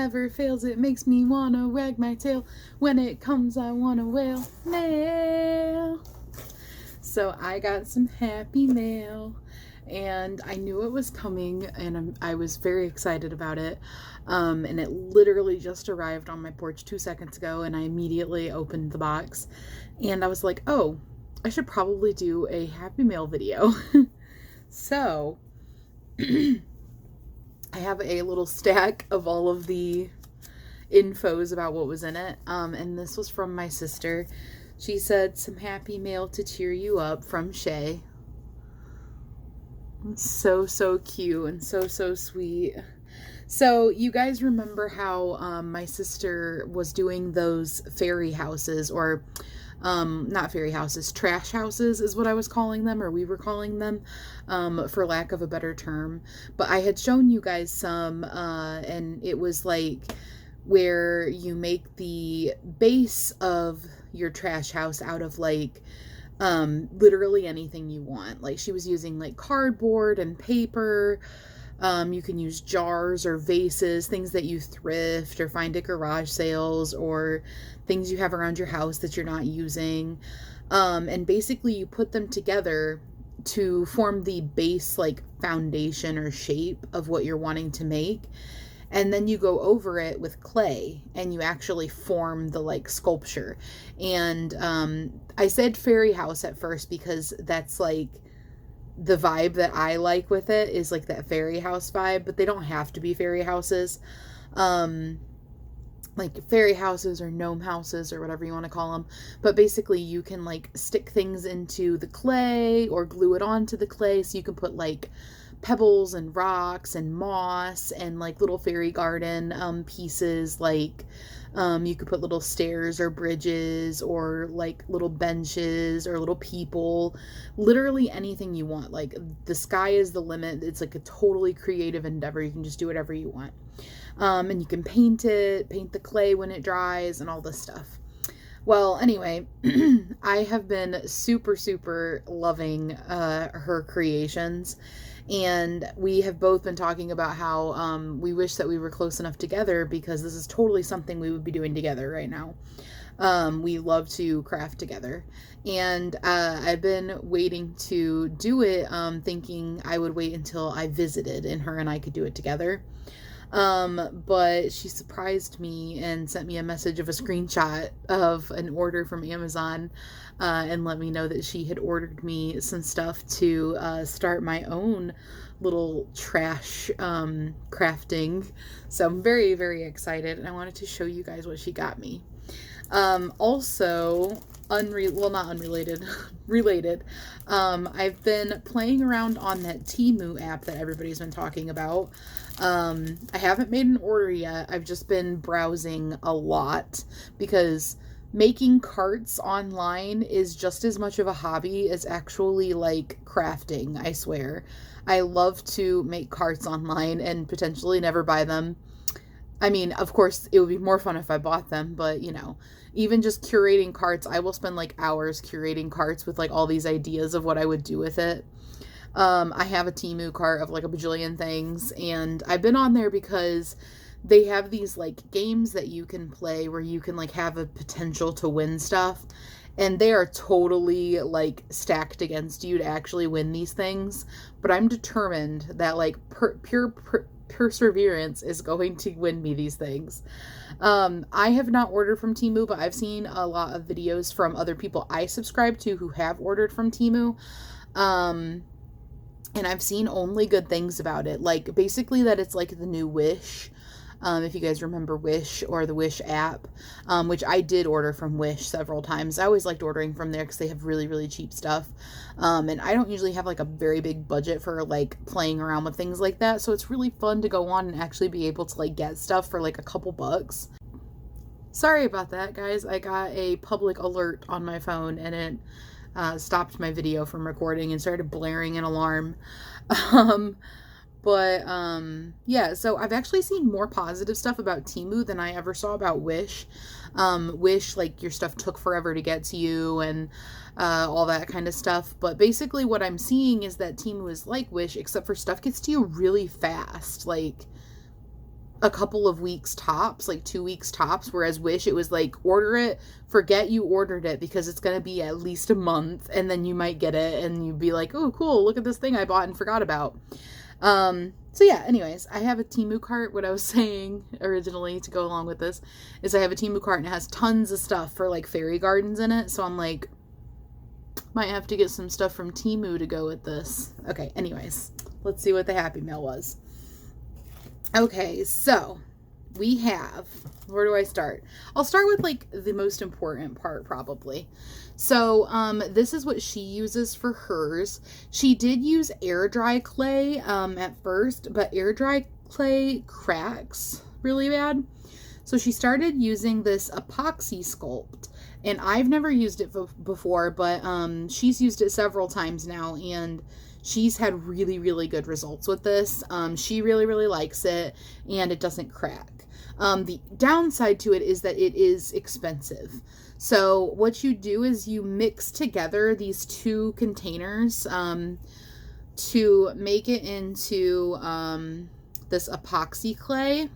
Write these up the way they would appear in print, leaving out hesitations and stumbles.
never fails. It makes me wanna wag my tail. When it comes, I wanna wail. Mail. So I got some happy mail, and I knew it was coming, and I was very excited about it. And it literally just arrived on my porch 2 seconds ago, and I immediately opened the box, and I was like, oh, I should probably do a happy mail video. So I have a little stack of all of the infos about what was in it, and this was from my sister. She said, some happy mail to cheer you up from Shay. So cute and so sweet. So you guys remember how my sister was doing those fairy houses, or not fairy houses, trash houses is what I was calling them, or we were calling them, for lack of a better term. But I had shown you guys some, and it was like where you make the base of your trash house out of like literally anything you want. Like she was using like cardboard and paper. You can use jars or vases, things that you thrift or find at garage sales, or things you have around your house that you're not using. And basically you put them together to form the base, like foundation or shape of what you're wanting to make. And then you go over it with clay and you actually form the like sculpture. And I said fairy house at first because that's like the vibe that I like with it, is like that fairy house vibe, but they don't have to be fairy houses. Like fairy houses or gnome houses or whatever you want to call them. But basically you can like stick things into the clay or glue it onto the clay, so you can put like pebbles and rocks and moss and like little fairy garden pieces. Like you could put little stairs or bridges or like little benches or little people, literally anything you want. Like the sky is the limit. It's like a totally creative endeavor. You can just do whatever you want. And you can paint the clay when it dries and all this stuff. Well, anyway, I have been super loving her creations. And we have both been talking about how we wish that we were close enough together, because this is totally something we would be doing together right now. We love to craft together. And I've been waiting to do it, thinking I would wait until I visited and her and I could do it together. But she surprised me and sent me a message of a screenshot of an order from Amazon, and let me know that she had ordered me some stuff to start my own little trash crafting. So I'm very excited, and I wanted to show you guys what she got me. Also, not unrelated, related, I've been playing around on that Temu app that everybody's been talking about. I haven't made an order yet. I've just been browsing a lot, because making carts online is just as much of a hobby as actually like crafting, I swear. I love to make carts online and potentially never buy them. I mean, of course, it would be more fun if I bought them, but you know, even just curating carts, I will spend like hours curating carts with like all these ideas of what I would do with it. I have a Temu cart of like a bajillion things, and I've been on there because they have these like games that you can play where you can like have a potential to win stuff, and they are totally like stacked against you to actually win these things. But I'm determined that like pure perseverance is going to win me these things. I have not ordered from Temu, but I've seen a lot of videos from other people I subscribe to who have ordered from Temu. And I've seen only good things about it. Like, basically that it's like the new Wish. If you guys remember Wish, or the Wish app, which I did order from Wish several times. I always liked ordering from there because they have really cheap stuff. And I don't usually have like a very big budget for like playing around with things like that. So it's really fun to go on and actually be able to like get stuff for like a couple bucks. Sorry about that, guys. I got a public alert on my phone, and it stopped my video from recording and started blaring an alarm. Yeah, so I've actually seen more positive stuff about Temu than I ever saw about Wish. Wish, like, your stuff took forever to get to you and all that kind of stuff. But basically what I'm seeing is that Temu is like Wish, except for stuff gets to you really fast. Like, a couple of weeks tops, like 2 weeks tops, whereas Wish, it was like, order it, forget you ordered it, because it's going to be at least a month, and then you might get it and you'd be like, oh cool, look at this thing I bought and forgot about. So yeah, anyways, I have a Temu cart. What I was saying originally to go along with this is I have a Temu cart and it has tons of stuff for like fairy gardens in it. So I'm like, might have to get some stuff from Temu to go with this. Okay, anyways, let's see what the Happy Mail was. Okay, so we have, where do I start? I'll start with like the most important part probably. So this is what she uses for hers. She did use air dry clay at first, but air dry clay cracks really bad. So she started using this epoxy sculpt, and I've never used it before, but she's used it several times now, and she's had really, really good results with this. She really, really likes it, and it doesn't crack. The downside to it is that it is expensive. So what you do is you mix together these two containers to make it into this epoxy clay.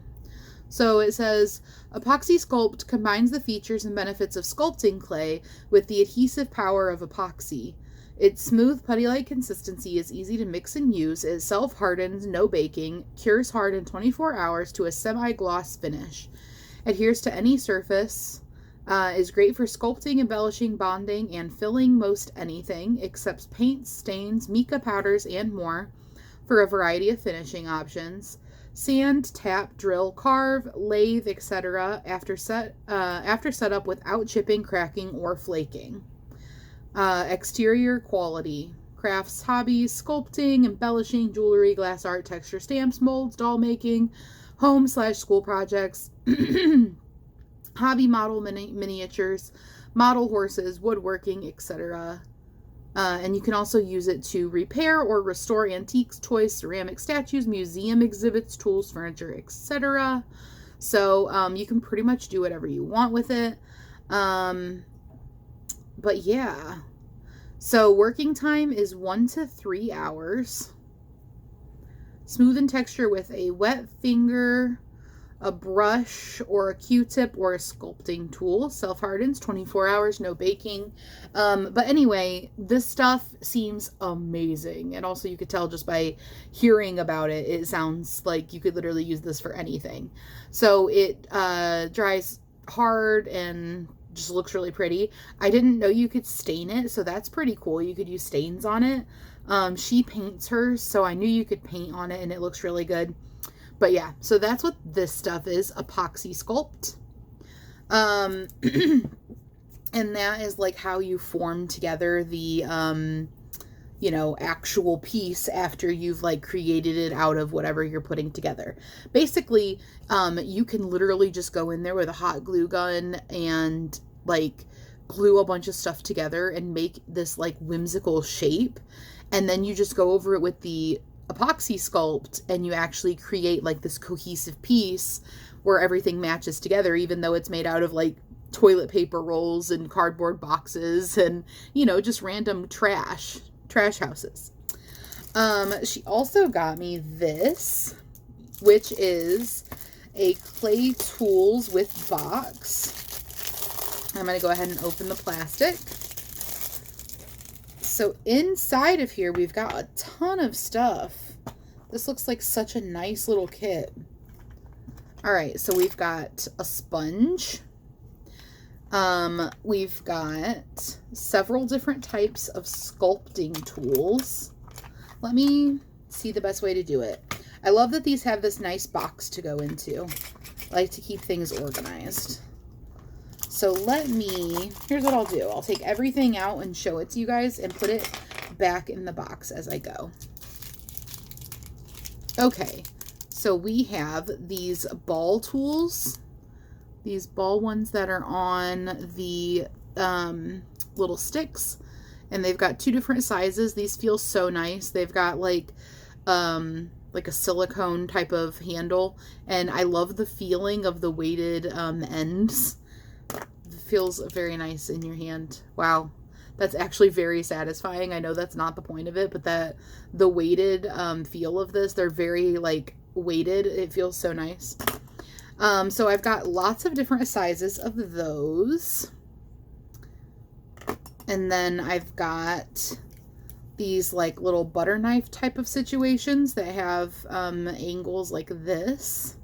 So it says, epoxy sculpt combines the features and benefits of sculpting clay with the adhesive power of epoxy. Its smooth, putty-like consistency is easy to mix and use. It self-hardens, no baking, cures hard in 24 hours to a semi-gloss finish. Adheres to any surface. Is great for sculpting, embellishing, bonding, and filling most anything. Accepts paints, stains, mica powders, and more for a variety of finishing options. Sand, tap, drill, carve, lathe, etc. after setup without chipping, cracking, or flaking. Exterior quality. Crafts, hobbies, sculpting, embellishing, jewelry, glass art, texture stamps, molds, doll making, home/school projects, hobby model miniatures, model horses, woodworking, etc. And you can also use it to repair or restore antiques, toys, ceramic statues, museum exhibits, tools, furniture, etc. So you can pretty much do whatever you want with it. But yeah. So working time is 1 to 3 hours. Smooth in texture with a wet finger, a brush, or a Q-tip, or a sculpting tool. Self-hardens, 24 hours, no baking. But anyway, this stuff seems amazing. And also you could tell just by hearing about it, it sounds like you could literally use this for anything. So it dries hard and just looks really pretty. I didn't know you could stain it, so that's pretty cool. You could use stains on it. She paints hers, so I knew you could paint on it, and it looks really good. But yeah, so that's what this stuff is, epoxy sculpt. And that is like how you form together the, you know, actual piece after you've like created it out of whatever you're putting together. Basically, you can literally just go in there with a hot glue gun and like glue a bunch of stuff together and make this like whimsical shape. And then you just go over it with the epoxy sculpt and you actually create like this cohesive piece where everything matches together, even though it's made out of like toilet paper rolls and cardboard boxes and, you know, just random trash houses. She also got me this, which is a clay tools with box. I'm going to go ahead and open the plastic. So inside of here, we've got a ton of stuff. This looks like such a nice little kit. All right, so we've got a sponge. We've got several different types of sculpting tools. Let me see the best way to do it. I love that these have this nice box to go into. I like to keep things organized. So here's what I'll do. I'll take everything out and show it to you guys and put it back in the box as I go. Okay, so we have these ball tools. These ball ones that are on the little sticks. And they've got two different sizes. These feel so nice. They've got like a silicone type of handle. And I love the feeling of the weighted ends. It feels very nice in your hand. Wow. That's actually very satisfying. I know that's not the point of it, but the weighted feel of this, they're very like weighted. It feels so nice. So I've got lots of different sizes of those. And then I've got these like little butter knife type of situations that have angles like this.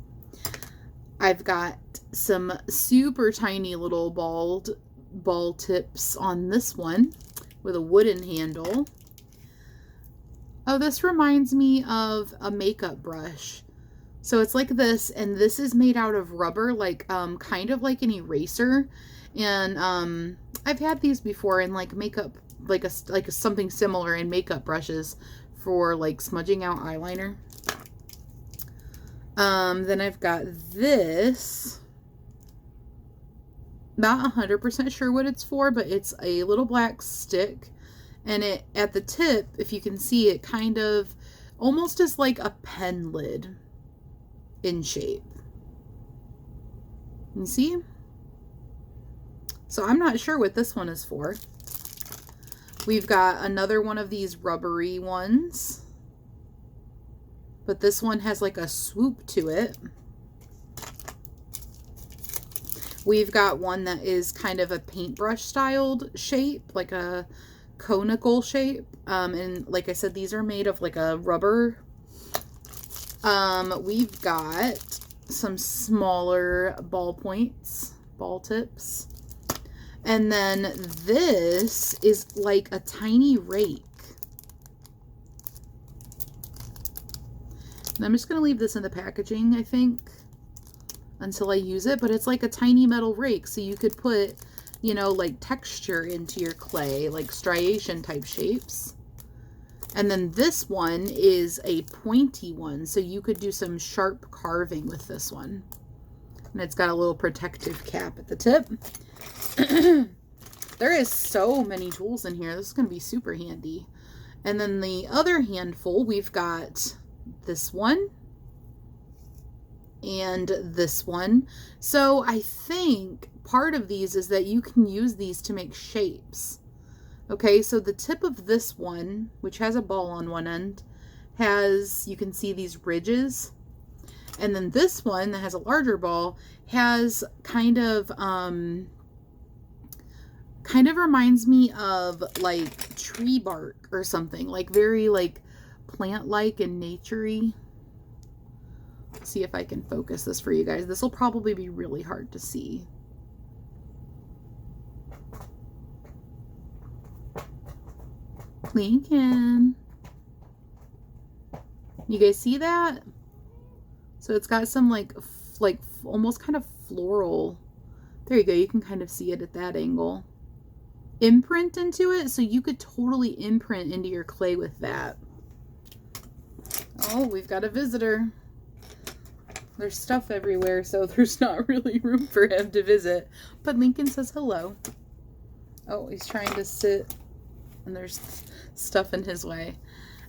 I've got some super tiny little ball tips on this one with a wooden handle. Oh, this reminds me of a makeup brush. So it's like this, and this is made out of rubber, like kind of like an eraser. And I've had these before in like makeup, like something similar in makeup brushes for like smudging out eyeliner. Then I've got this. Not 100% sure what it's for, but it's a little black stick. And it, at the tip, if you can see, it kind of almost is like a pen lid in shape. You see? So I'm not sure what this one is for. We've got another one of these rubbery ones. But this one has like a swoop to it. We've got one that is kind of a paintbrush styled shape, like a conical shape. And like I said, these are made of like a rubber. We've got some smaller ball tips. And then this is like a tiny rake. And I'm just going to leave this in the packaging, I think, until I use it. But it's like a tiny metal rake, so you could put, you know, like texture into your clay, like striation type shapes. And then this one is a pointy one, so you could do some sharp carving with this one. And it's got a little protective cap at the tip. There is so many tools in here. This is going to be super handy. And then the other handful, we've got this one and this one. So I think part of these is that you can use these to make shapes. Okay, so the tip of this one, which has a ball on one end, has, you can see these ridges. And then this one that has a larger ball has kind of reminds me of like tree bark or something, like very like plant-like and nature-y. Let's see if I can focus this for you guys. This will probably be really hard to see. Lincoln. You guys see that? So it's got some like almost kind of floral. There you go. You can kind of see it at that angle. Imprint into it, so you could totally imprint into your clay with that. Oh, we've got a visitor. There's stuff everywhere, so there's not really room for him to visit. But Lincoln says hello. Oh, he's trying to sit, and there's stuff in his way.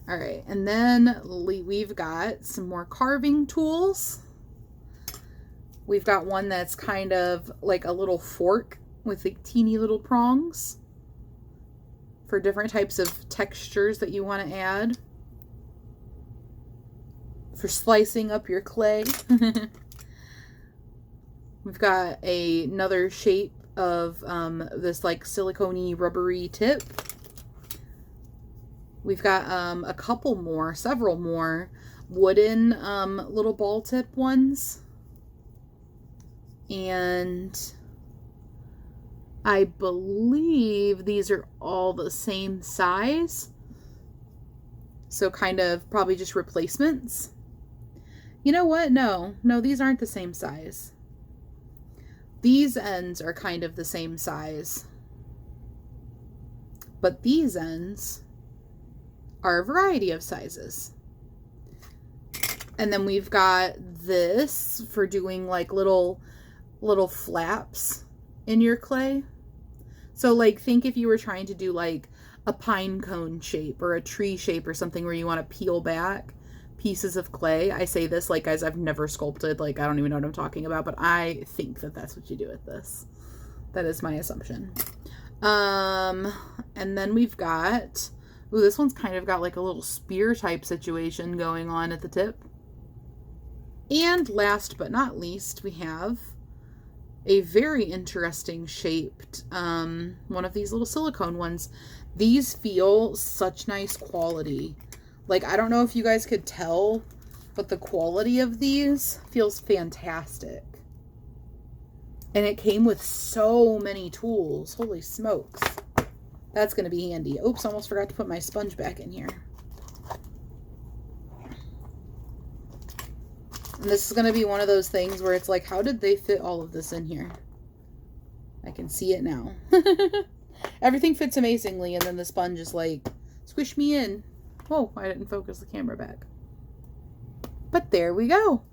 All right, and then we've got some more carving tools. We've got one that's kind of like a little fork with like teeny little prongs for different types of textures that you want to add. For slicing up your clay. We've got another shape of this like silicone-y rubbery tip. We've got several more wooden little ball tip ones. And I believe these are all the same size. So kind of probably just replacements. You know what? No, these aren't the same size. These ends are kind of the same size. But these ends are a variety of sizes. And then we've got this for doing like little flaps in your clay. So like think if you were trying to do like a pine cone shape or a tree shape or something where you want to peel back pieces of clay. I say this like, guys, I've never sculpted, like I don't even know what I'm talking about, but I think that that's what you do with this. That is my assumption. And then we've got, ooh, this one's kind of got like a little spear type situation going on at the tip. And last but not least, we have a very interesting shaped one of these little silicone ones. These feel such nice quality. Like, I don't know if you guys could tell, but the quality of these feels fantastic. And it came with so many tools. Holy smokes. That's going to be handy. Oops, almost forgot to put my sponge back in here. And this is going to be one of those things where it's like, how did they fit all of this in here? I can see it now. Everything fits amazingly, and then the sponge is like, squish me in. Oh, I didn't focus the camera back. But there we go.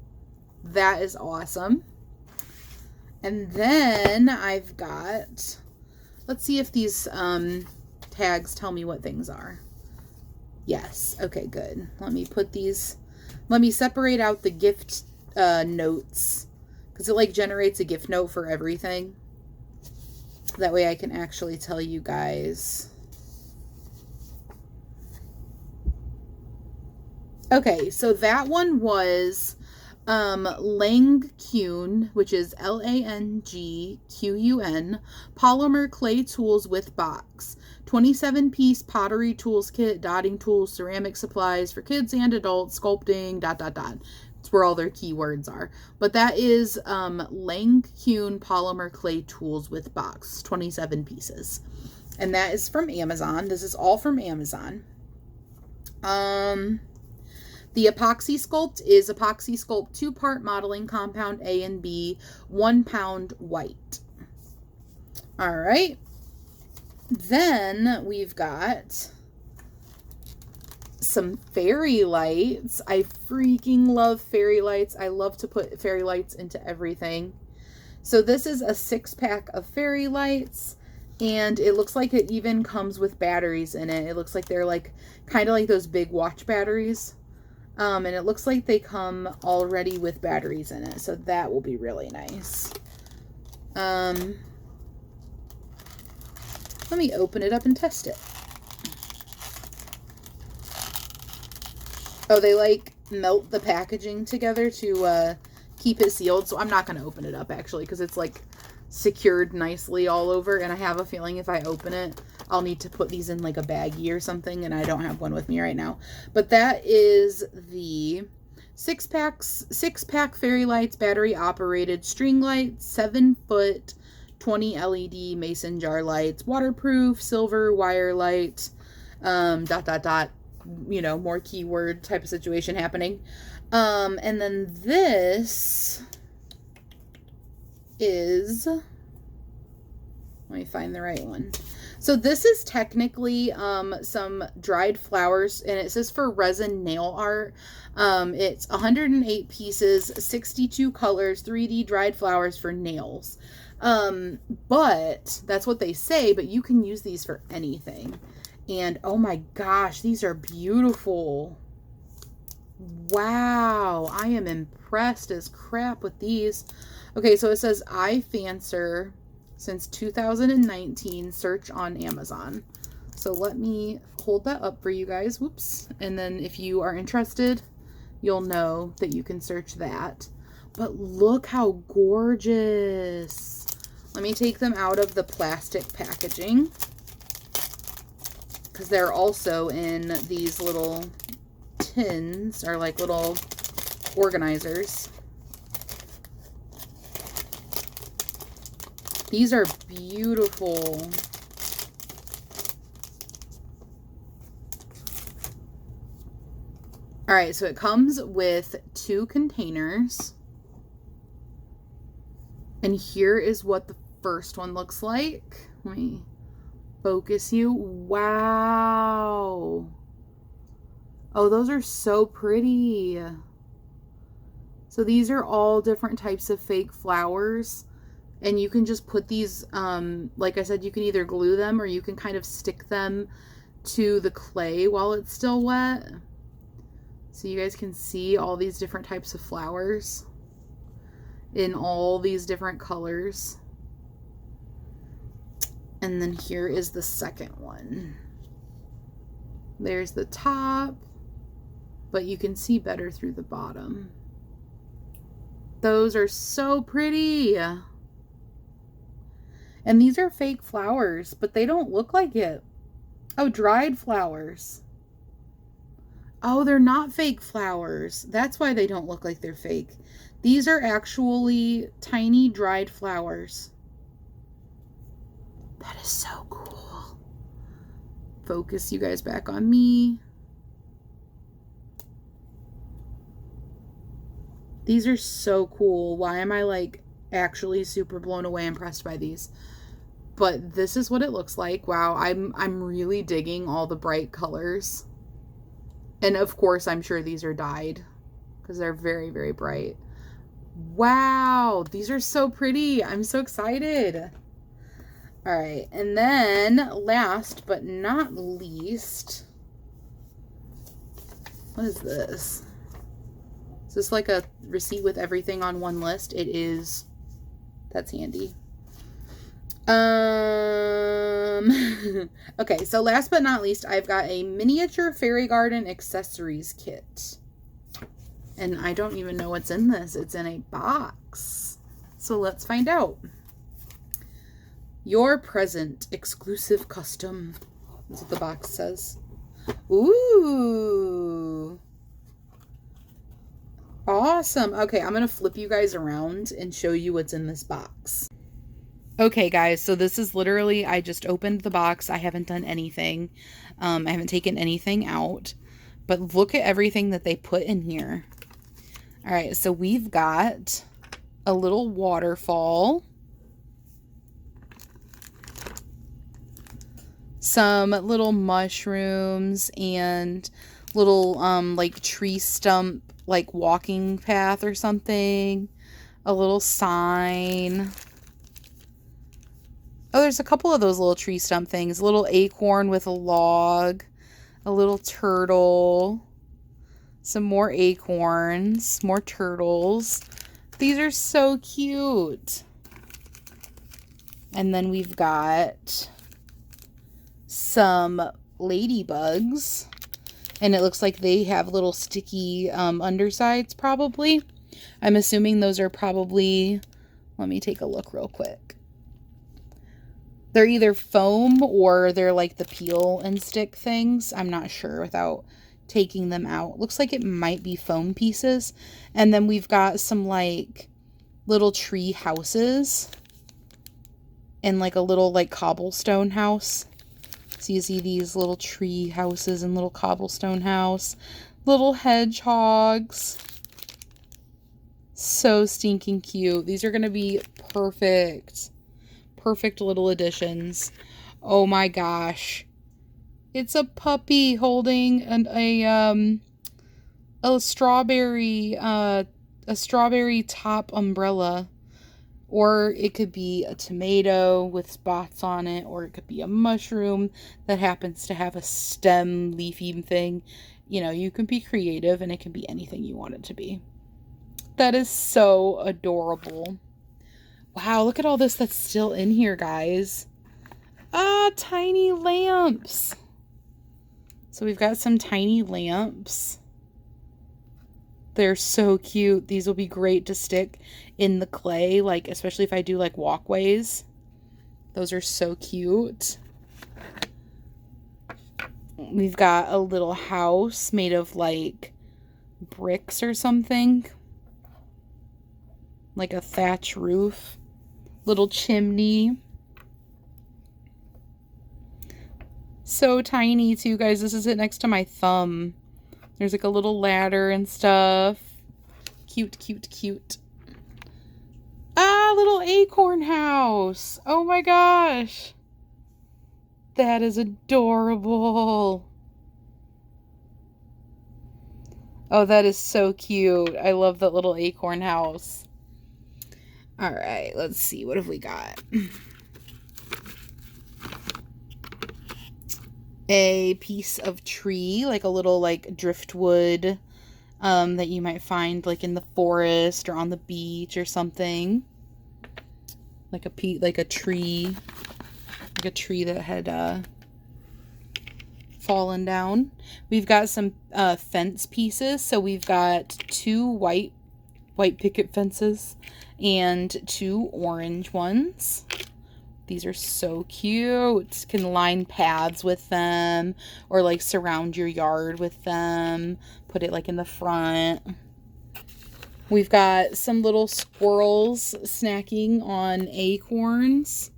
That is awesome. And then I've got, let's see if these tags tell me what things are. Yes. Okay, good. Let me put these, let me separate out the gift notes, because it like generates a gift note for everything. That way I can actually tell you guys. Okay, so that one was Langqun, which is Langqun, polymer clay tools with box. 27-piece pottery tools kit, dotting tools, ceramic supplies for kids and adults, sculpting, ... It's where all their keywords are. But that is Langqun polymer clay tools with box, 27 pieces. And that is from Amazon. This is all from Amazon. The Epoxy Sculpt is Epoxy Sculpt 2-part modeling compound A and B, 1 pound white. All right. Then we've got some fairy lights. I freaking love fairy lights. I love to put fairy lights into everything. So this is a 6-pack of fairy lights, and it looks like it even comes with batteries in it. It looks like they're like kind of like those big watch batteries. And it looks like they come already with batteries in it, so that will be really nice. Let me open it up and test it. Oh, they like melt the packaging together to keep it sealed, so I'm not going to open it up actually, because it's like secured nicely all over, and I have a feeling if I open it, I'll need to put these in like a baggie or something, and I don't have one with me right now. But that is the 6-pack fairy lights, battery operated string lights, 7-foot 20 LED mason jar lights, waterproof silver wire light, ... You know, more keyword type of situation happening. And then this is, let me find the right one. So this is technically some dried flowers, and it says for resin nail art. It's 108 pieces, 62 colors, 3D dried flowers for nails. But that's what they say, but you can use these for anything. And oh my gosh, these are beautiful. Wow, I am impressed as crap with these. Okay, so it says iFancer since 2019, search on Amazon. So let me hold that up for you guys. Whoops. And then if you are interested, you'll know that you can search that. But look how gorgeous. Let me take them out of the plastic packaging, because they're also in these little tins, or like little organizers. These are beautiful. All right, so it comes with 2 containers. And here is what the first one looks like. Let me focus you. Wow. Oh, those are so pretty. So these are all different types of fake flowers. And you can just put these, like I said, you can either glue them or you can kind of stick them to the clay while it's still wet. So you guys can see all these different types of flowers in all these different colors. And then here is the second one. There's the top, but you can see better through the bottom. Those are so pretty. And these are fake flowers, but they don't look like it. Oh, dried flowers. Oh, they're not fake flowers. That's why they don't look like they're fake. These are actually tiny dried flowers. That is so cool. Focus you guys back on me. These are so cool. Why am I like actually super blown away, impressed by these? But this is what it looks like. Wow, I'm really digging all the bright colors. And of course, I'm sure these are dyed because they're very, very bright. Wow, these are so pretty. I'm so excited. All right, and then last but not least, what is this? Is this like a receipt with everything on one list? It is. That's handy. Okay, so last but not least, I've got a miniature fairy garden accessories kit. And I don't even know what's in this. It's in a box. So let's find out. Your present, exclusive custom. That's what the box says. Ooh. Awesome. Okay, I'm going to flip you guys around and show you what's in this box. Okay, guys, so this is literally, I just opened the box. I haven't done anything. I haven't taken anything out. But look at everything that they put in here. All right, so we've got a little waterfall. Some little mushrooms and little, like, tree stump, like, walking path or something. A little sign. Oh, there's a couple of those little tree stump things. A little acorn with a log. A little turtle. Some more acorns. More turtles. These are so cute. And then we've got some ladybugs. And it looks like they have little sticky undersides probably. I'm assuming those are probably... Let me take a look real quick. They're either foam or they're like the peel and stick things. I'm not sure without taking them out. Looks like it might be foam pieces. And then we've got some like little tree houses and like a little like cobblestone house. So you see these little tree houses and little cobblestone house. Little hedgehogs. So stinking cute. These are going to be perfect. Perfect little additions. Oh my gosh. It's a puppy holding a strawberry top umbrella. Or it could be a tomato with spots on it, or it could be a mushroom that happens to have a stem leafy thing. You know, you can be creative and it can be anything you want it to be. That is so adorable. Wow, look at all this that's still in here, guys. Ah, tiny lamps. So we've got some tiny lamps. They're so cute. These will be great to stick in the clay, like especially if I do like walkways. Those are so cute. We've got a little house made of like bricks or something. Like a thatch roof. Little chimney. So tiny too, guys. This is it next to my thumb. There's like a little ladder and stuff. Cute, cute, cute. Ah, little acorn house. Oh my gosh. That is adorable. Oh, that is so cute. I love that little acorn house. All right, let's see. What have we got? A piece of tree, like a little like driftwood that you might find like in the forest or on the beach or something. Like a tree that had fallen down. We've got some fence pieces. So we've got two white white picket fences and 2 orange ones. These are so cute. Can line paths with them or like surround your yard with them. Put it like in the front. We've got some little squirrels snacking on acorns.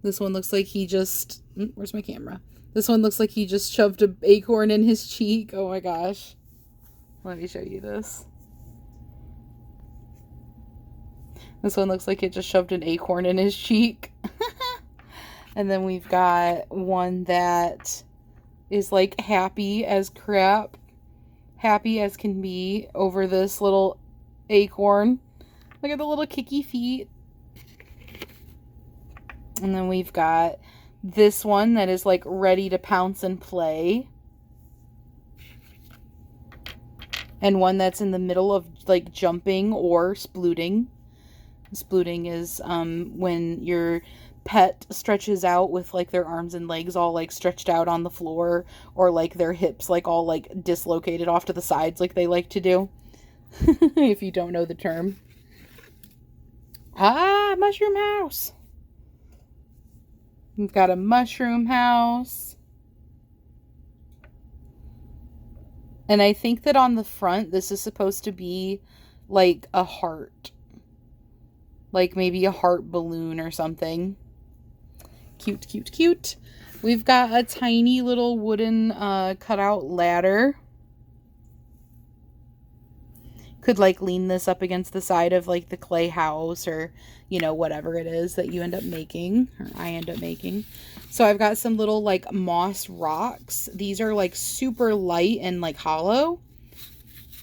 This one looks like he just... where's my camera? This one looks like he just shoved an acorn in his cheek. Oh my gosh. Let me show you this. This one looks like it just shoved an acorn in his cheek. And then we've got one that is like happy as crap. Happy as can be over this little acorn. Look at the little kicky feet. And then we've got this one that is like ready to pounce and play. And one that's in the middle of like jumping or splooting. Splooting is when your pet stretches out with like their arms and legs all like stretched out on the floor, or like their hips like all like dislocated off to the sides like they like to do. If you don't know the term. Ah, mushroom house. We've got a mushroom house. And I think that on the front, this is supposed to be like a heart. Like maybe a heart balloon or something. Cute, cute, cute. We've got a tiny little wooden cutout ladder. Could like lean this up against the side of like the clay house, or, you know, whatever it is that you end up making, or I end up making. So I've got some little like moss rocks. These are like super light and like hollow.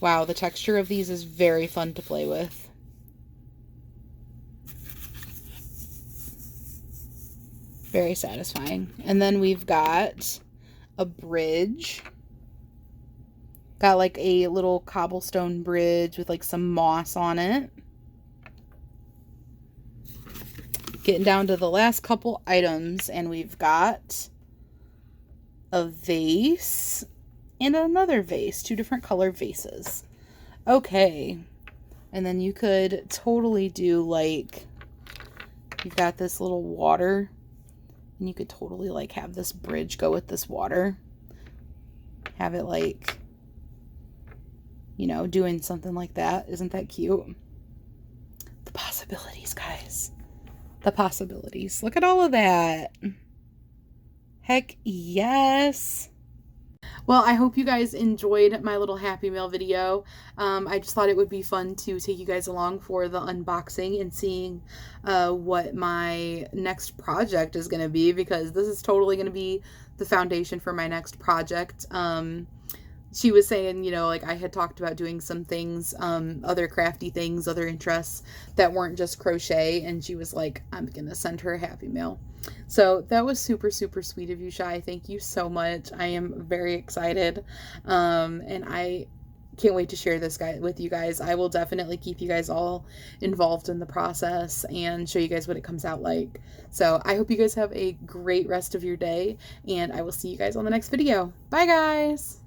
Wow, the texture of these is very fun to play with. Very satisfying. And then we've got a bridge. Got like a little cobblestone bridge with like some moss on it. Getting down to the last couple items, and we've got a vase and another vase. 2 different color vases. Okay. And then you could totally do like, you've got this little water, and you could totally like have this bridge go with this water. Have it like, you know, doing something like that. Isn't that cute? The possibilities, guys. The possibilities. Look at all of that. Heck yes. Well, I hope you guys enjoyed my little Happy Mail video. I just thought it would be fun to take you guys along for the unboxing and seeing what my next project is going to be, because this is totally going to be the foundation for my next project. She was saying, you know, like I had talked about doing some things, other crafty things, other interests that weren't just crochet. And she was like, I'm going to send her a Happy Mail. So that was super, super sweet of you, Shy. Thank you so much. I am very excited. And I can't wait to share this with you guys. I will definitely keep you guys all involved in the process and show you guys what it comes out like. So I hope you guys have a great rest of your day, and I will see you guys on the next video. Bye, guys.